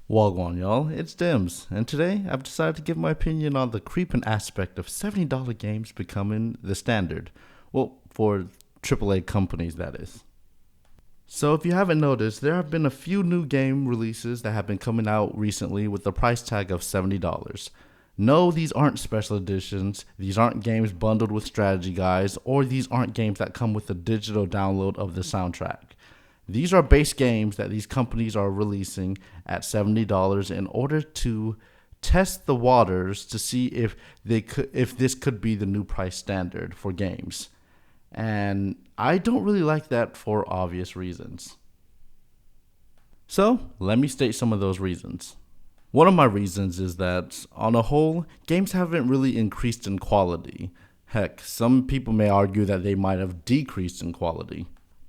Wagwan, y'all. It's Dimz, and today I've decided to give my opinion on the creeping aspect of $70 games becoming the standard. Well, for AAA companies, that is. So, if you haven't noticed, there have been a few new game releases that have been coming out recently with the price tag of $70. No, these aren't special editions, these aren't games bundled with strategy guides, or these aren't games that come with a digital download of the soundtrack. These are base games that these companies are releasing at $70 in order to test the waters to see if this could be the new price standard for games. And I don't really like that for obvious reasons. So, let me state some of those reasons. One of my reasons is that, on a whole, games haven't really increased in quality. Heck, some people may argue that they might have decreased in quality.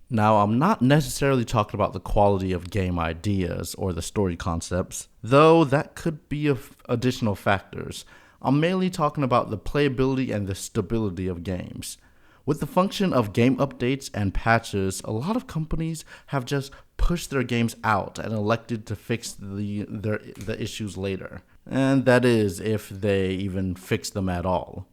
Now, I'm not necessarily talking about the quality of game ideas or the story concepts, though that could be additional factors. I'm mainly talking about the playability and the stability of games. With the function of game updates and patches, a lot of companies have just pushed their games out and elected to fix the issues later. And that is, if they even fix them at all.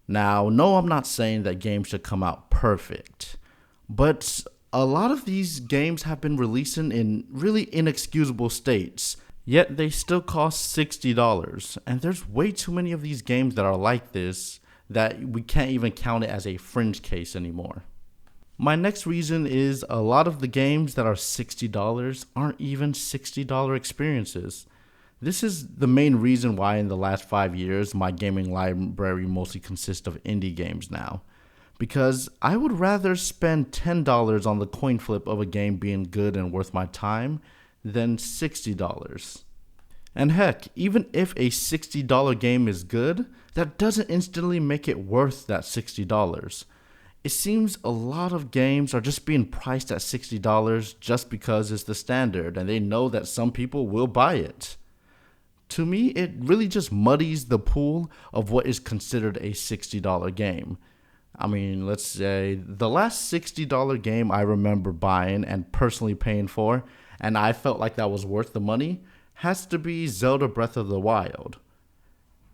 Now, no, I'm not saying that games should come out perfect. But a lot of these games have been releasing in really inexcusable states, yet they still cost $60. And there's way too many of these games that are like this that we can't even count it as a fringe case anymore. My next reason is a lot of the games that are $60 aren't even $60 experiences. This is the main reason why in the last 5 years my gaming library mostly consists of indie games now. Because I would rather spend $10 on the coin flip of a game being good and worth my time than $60. And heck, even if a $60 game is good, that doesn't instantly make it worth that $60. It seems a lot of games are just being priced at $60 just because it's the standard and they know that some people will buy it. To me, it really just muddies the pool of what is considered a $60 game. I mean, let's say the last $60 game I remember buying and personally paying for, and I felt like that was worth the money, has to be Zelda Breath of the Wild.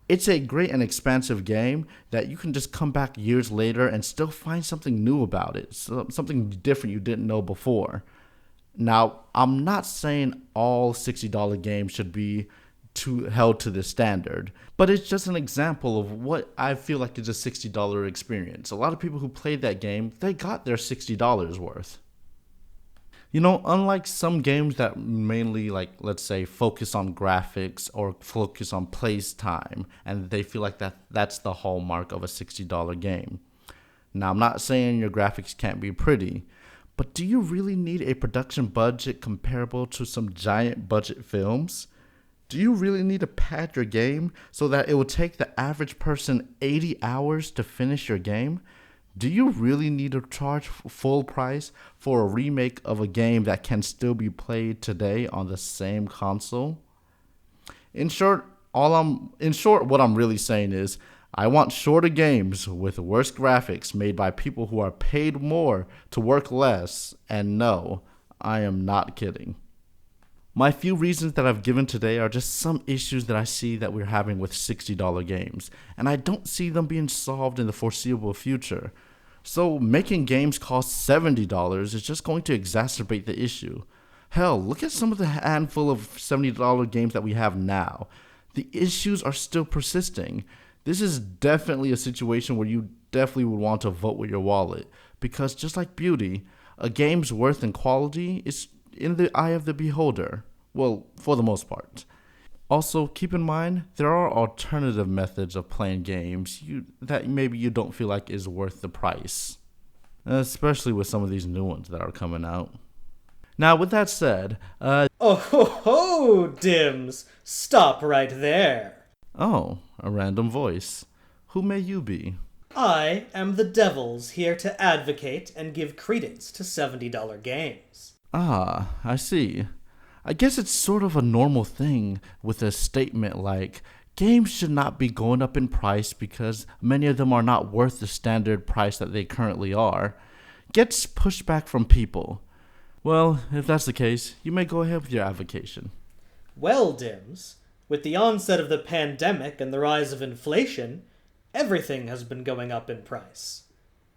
It's a great and expansive game that you can just come back years later and still find something new about it, something different you didn't know before. Now, I'm not saying all $60 games should be held to this standard, but it's just an example of what I feel like is a $60 experience. A lot of people who played that game, they got their $60 worth. You know, unlike some games that mainly, like, let's say, focus on graphics or focus on plays time, and they feel like that's the hallmark of a $60 game. Now, I'm not saying your graphics can't be pretty, but do you really need a production budget comparable to some giant budget films? Do you really need to pad your game so that it will take the average person 80 hours to finish your game? Do you really need to charge full price for a remake of a game that can still be played today on the same console? In short, what I'm really saying is I want shorter games with worse graphics made by people who are paid more to work less, and no, I am not kidding. My few reasons that I've given today are just some issues that I see that we're having with $60 games, and I don't see them being solved in the foreseeable future. So making games cost $70 is just going to exacerbate the issue. Hell, look at some of the handful of $70 games that we have now. The issues are still persisting. This is definitely a situation where you definitely would want to vote with your wallet, because just like beauty, a game's worth and quality is in the eye of the beholder. Well, for the most part. Also, keep in mind, there are alternative methods of playing games that maybe you don't feel like is worth the price. Especially with some of these new ones that are coming out. Now, with that said, Oh ho ho, Dimz! Stop right there. Oh, a random voice. Who may you be? I am the Devils, here to advocate and give credence to $70 games. Ah, I see. I guess it's sort of a normal thing with a statement like, games should not be going up in price because many of them are not worth the standard price that they currently are. Gets pushback from people. Well, if that's the case, you may go ahead with your avocation. Well, Dimz, with the onset of the pandemic and the rise of inflation, everything has been going up in price.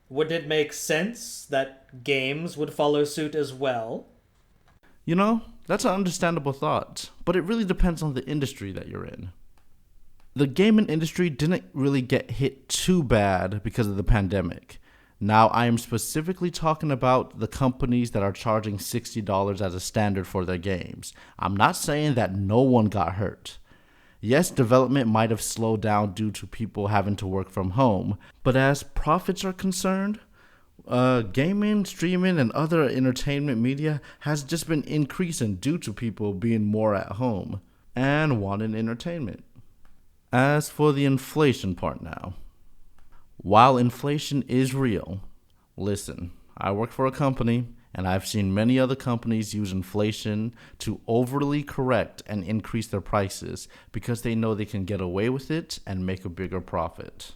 Wouldn't it make sense that games would follow suit as well? You know, that's an understandable thought, but it really depends on the industry that you're in. The gaming industry didn't really get hit too bad because of the pandemic. Now, I am specifically talking about the companies that are charging $60 as a standard for their games. I'm not saying that no one got hurt. Yes, development might have slowed down due to people having to work from home, but as profits are concerned, gaming, streaming, and other entertainment media has just been increasing due to people being more at home and wanting entertainment. As for the inflation part now, while inflation is real, listen, I work for a company and I've seen many other companies use inflation to overly correct and increase their prices because they know they can get away with it and make a bigger profit.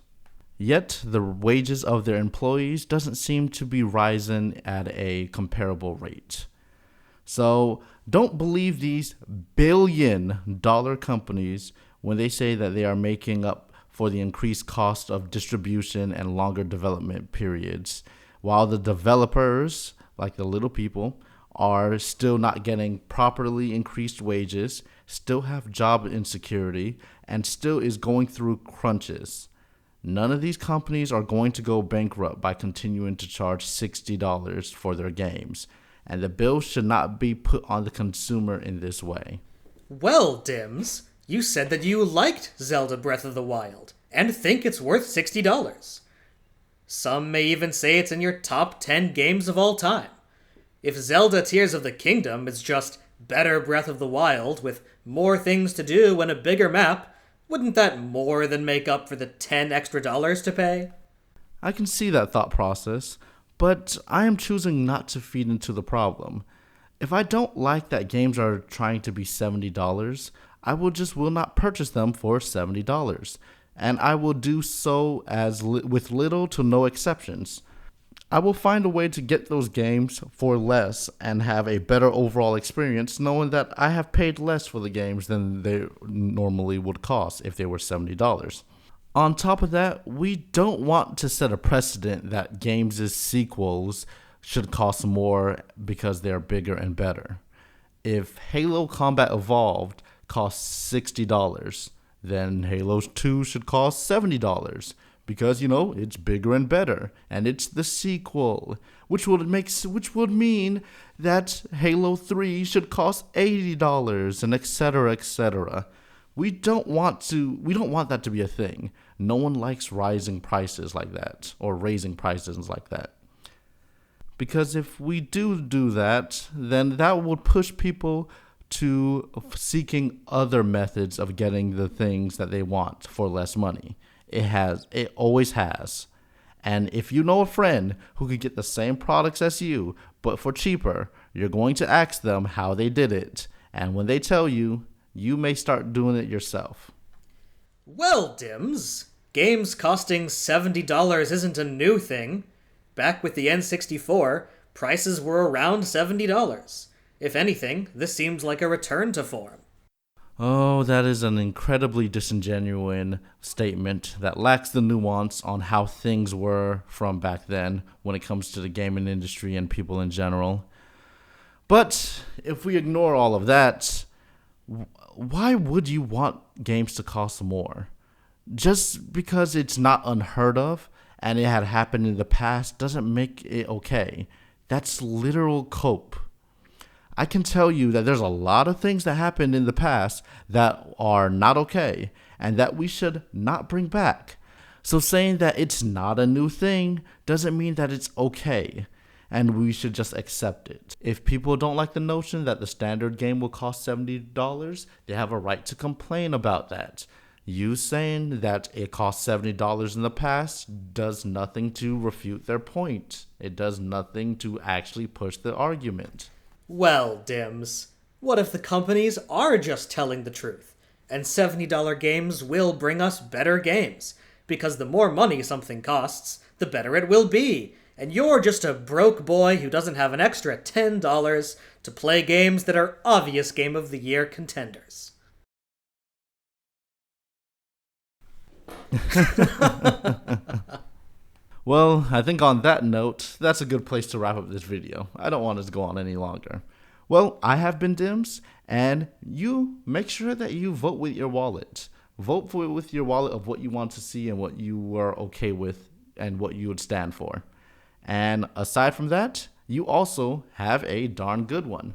Yet the wages of their employees doesn't seem to be rising at a comparable rate. So don't believe these billion-dollar companies when they say that they are making up for the increased cost of distribution and longer development periods, while the developers, like the little people, are still not getting properly increased wages, still have job insecurity, and still is going through crunches. None of these companies are going to go bankrupt by continuing to charge $60 for their games, and the bill should not be put on the consumer in this way. Well, Dimz, you said that you liked Zelda Breath of the Wild and think it's worth $60. Some may even say it's in your top 10 games of all time. If Zelda Tears of the Kingdom is just better Breath of the Wild with more things to do and a bigger map, wouldn't that more than make up for the $10 extra to pay? I can see that thought process, but I am choosing not to feed into the problem. If I don't like that games are trying to be $70, I will not purchase them for $70, and I will do so with little to no exceptions. I will find a way to get those games for less and have a better overall experience knowing that I have paid less for the games than they normally would cost if they were $70. On top of that, we don't want to set a precedent that games' sequels should cost more because they're bigger and better. If Halo Combat Evolved costs $60, then Halo 2 should cost $70 because, it's bigger and better and it's the sequel, which would mean that Halo 3 should cost $80 and etc. etc. We don't want that to be a thing. No one likes rising prices like that or raising prices like that. Because if we do that, then that would push people to seeking other methods of getting the things that they want for less money. It always has. And if you know a friend who could get the same products as you, but for cheaper, you're going to ask them how they did it. And when they tell you, you may start doing it yourself. Well, Dimz, games costing $70 isn't a new thing. Back with the N64, prices were around $70. If anything, this seems like a return to form. Oh, that is an incredibly disingenuous statement that lacks the nuance on how things were from back then when it comes to the gaming industry and people in general. But if we ignore all of that, why would you want games to cost more? Just because it's not unheard of and it had happened in the past doesn't make it okay. That's literal cope. I can tell you that there's a lot of things that happened in the past that are not okay and that we should not bring back. So saying that it's not a new thing doesn't mean that it's okay and we should just accept it. If people don't like the notion that the standard game will cost $70, they have a right to complain about that. You saying that it cost $70 in the past does nothing to refute their point. It does nothing to actually push the argument. Well, Dimz, what if the companies are just telling the truth, and $70 games will bring us better games, because the more money something costs, the better it will be, and you're just a broke boy who doesn't have an extra $10 to play games that are obvious Game of the Year contenders. Well, I think on that note, that's a good place to wrap up this video. I don't want it to go on any longer. Well, I have been Dimz, and you make sure that you vote with your wallet. Vote with your wallet of what you want to see and what you were okay with and what you would stand for. And aside from that, you also have a darn good one.